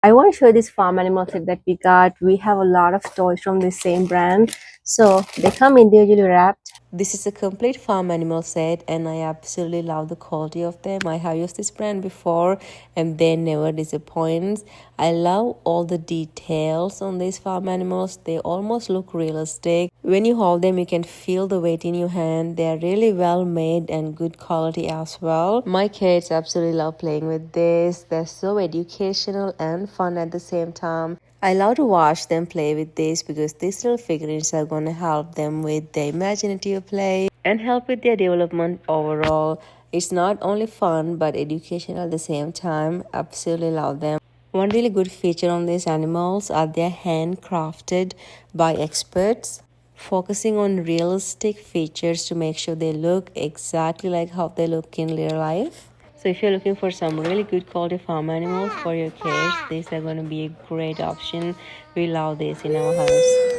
I want to show you this farm animal set that we got. We have a lot of toys from the same brand. So they come individually wrapped. This is a complete farm animal set and I absolutely love the quality of them. I have used this brand before and they never disappoint. I love all the details on these farm animals. They almost look realistic. When you hold them, you can feel the weight in your hand. They are really well made and good quality as well. My kids absolutely love playing with this. They're so educational and fun at the same time. I love to watch them play with this because these little figurines are going to help them with their imaginative play and help with their development overall. It's not only fun but educational at the same time. Absolutely love them. One really good feature on these animals are they're handcrafted by experts, focusing on realistic features to make sure they look exactly like how they look in real life. So if you're looking for some really good quality farm animals for your kids, these are going to be a great option. We love this in our house.